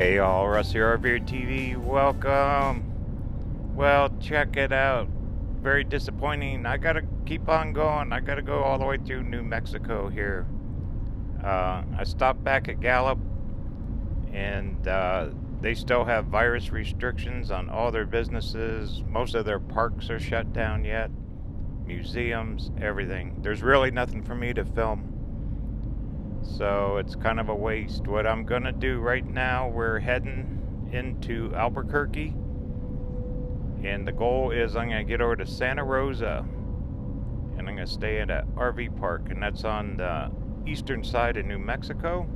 Hey all, Rosa RV welcome. Well, check it out. Very disappointing. I gotta keep on going. I gotta go all the way through New Mexico here. I stopped back at Gallup, and they still have virus restrictions on all their businesses. Most of their parks are shut down yet. Museums, everything. There's really nothing for me to film. So it's kind of a waste. What I'm gonna do right now, we're heading into Albuquerque, and the goal is I'm gonna get over to Santa Rosa, and I'm gonna stay at an RV park, and that's on the eastern side of New Mexico.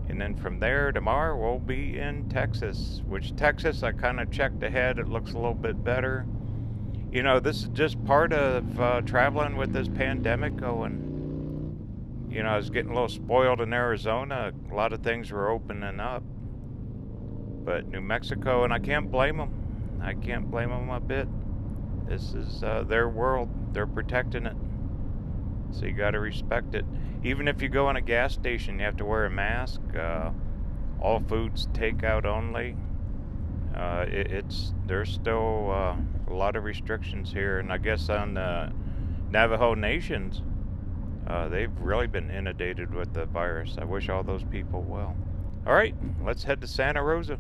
And then from there tomorrow we'll be in Texas, which Texas I kind of checked ahead. It looks a little bit better. You know, this is just part of traveling with this pandemic going. You know, I was getting a little spoiled in Arizona. A lot of things were opening up. But New Mexico, and I can't blame them. I can't blame them a bit. This is their world. They're protecting it. So you got to respect it. Even if you go in a gas station, you have to wear a mask. All foods takeout only. There's still a lot of restrictions here. And I guess on the Navajo Nations, they've really been inundated with the virus. I wish all those people well. All right, let's head to Santa Rosa.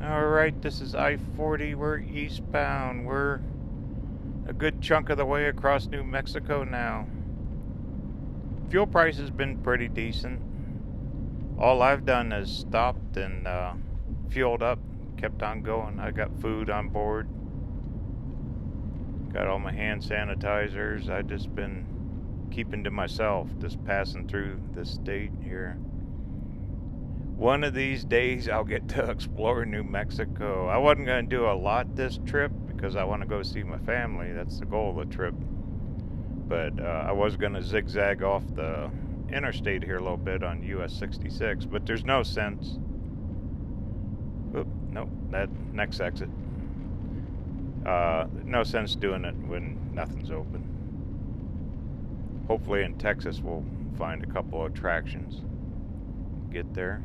Alright, this is I-40. We're eastbound. We're a good chunk of the way across New Mexico now. Fuel price has been pretty decent. All I've done is stopped and fueled up, kept on going. I got food on board. Got all my hand sanitizers. I just been keeping to myself, just passing through this state here. One of these days I'll get to explore New Mexico. I wasn't going to do a lot this trip because I want to go see my family. That's the goal of the trip. But I was going to zigzag off the interstate here a little bit on US 66, but there's no sense. Oop, nope, that next exit. No sense doing it when nothing's open. Hopefully in Texas we'll find a couple of attractions. Get there.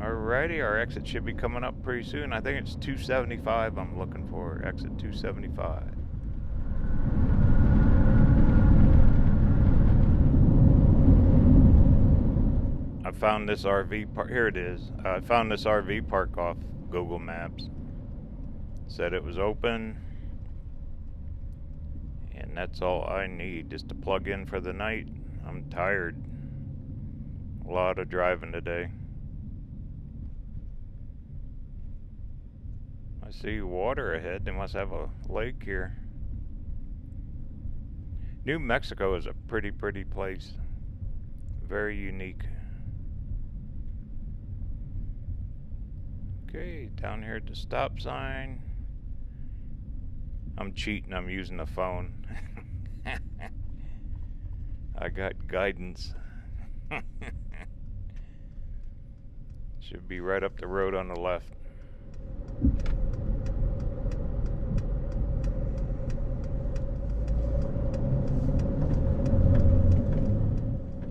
Alrighty, our exit should be coming up pretty soon. I think it's 275 I'm looking for, exit 275. I found this RV park, here it is. I found this RV park off Google Maps. Said it was open, and that's all I need, just to plug in for the night. I'm tired. A lot of driving today. I see water ahead. They must have a lake here. New Mexico is a pretty place. Very unique. Okay, down here at the stop sign. I'm cheating, I'm using the phone. I got guidance. Should be right up the road on the left.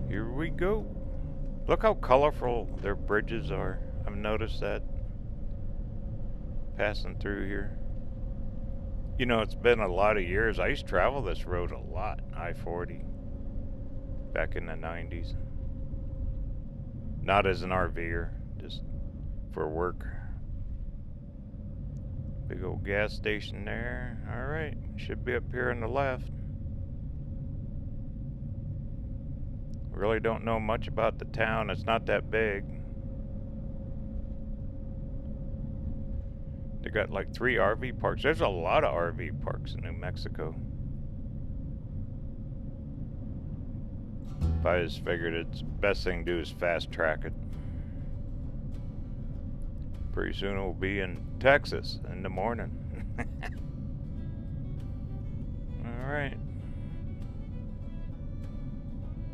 Here we go. Look how colorful their bridges are. I've noticed that passing through here. You know, it's been a lot of years. I used to travel this road a lot, I-40, back in the 90s. Not as an RVer, just for work. Big old gas station there. Alright, should be up here on the left. Really don't know much about the town. It's not that big. They got like 3 RV parks. There's a lot of RV parks in New Mexico. If I just figured it's best thing to do is fast track it. Pretty soon we'll be in Texas in the morning. Alright.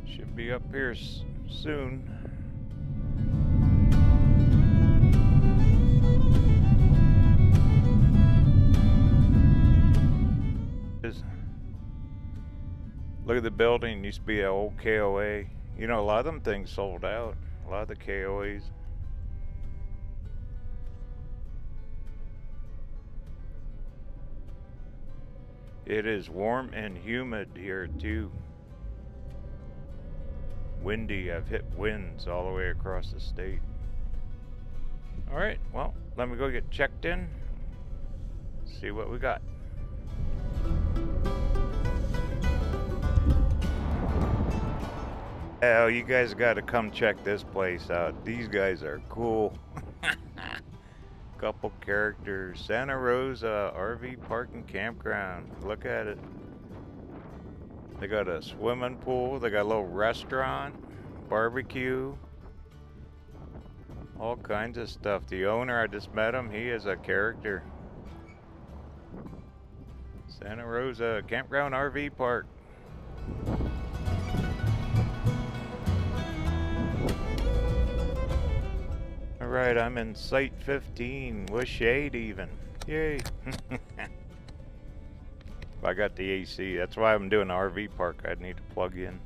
Should be up here soon. Look at the building. Used to be an old KOA. You know, a lot of them things sold out. A lot of the KOAs. It is warm and humid here too. Windy. I've hit winds all the way across the state. Alright, well, let me go get checked in. See what we got. Oh, you guys got to come check this place out. These guys are cool. Couple characters. Santa Rosa RV Park and Campground. Look at it. They got a swimming pool. They got a little restaurant, barbecue, all kinds of stuff. The owner, I just met him. He is a character. Santa Rosa Campground RV Park. Alright, I'm in Site 15 with shade even. Yay! I got the AC. That's why I'm doing an RV park. I'd need to plug in.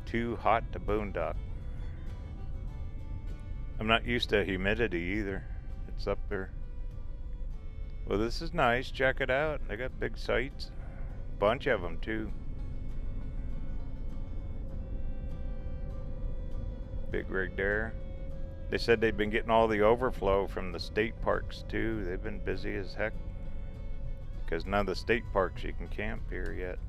Too hot to boondock. I'm not used to humidity either. It's up there. Well, this is nice. Check it out. They got big sites. Bunch of them too. Big rig there. They said they've been getting all the overflow from the state parks too. They've been busy as heck. Because none of the state parks you can camp here yet.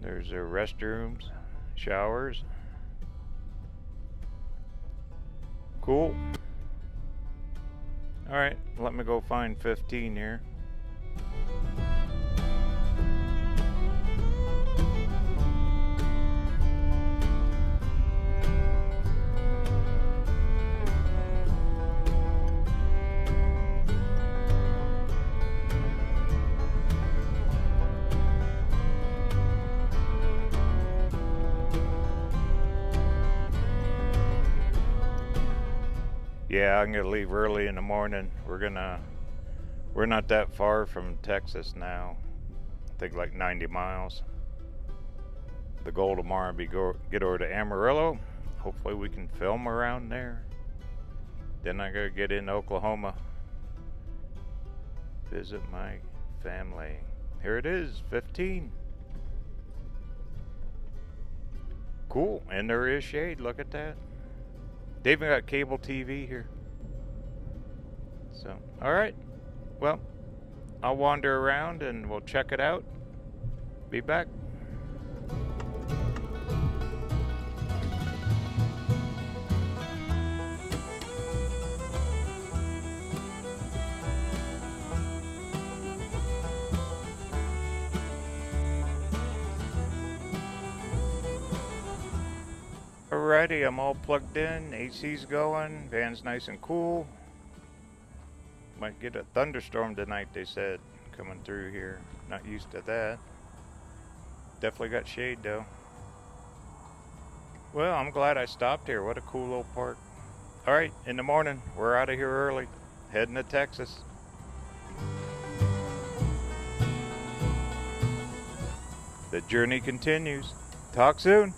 There's their restrooms, showers. Cool. Alright, let me go find 15 here. Yeah, I'm gonna leave early in the morning. We're not that far from Texas now. I think like 90 miles. The goal tomorrow will be get over to Amarillo. Hopefully we can film around there. Then I gotta get into Oklahoma. Visit my family. Here it is, 15. Cool, and there is shade, look at that. They even got cable TV here. So, alright. Well, I'll wander around and we'll check it out. Be back. Alrighty, I'm all plugged in, AC's going, van's nice and cool. Might get a thunderstorm tonight, they said, coming through here. Not used to that. Definitely got shade though. Well, I'm glad I stopped here. What a cool little park. Alright, in the morning, we're out of here early, heading to Texas. The journey continues. Talk soon.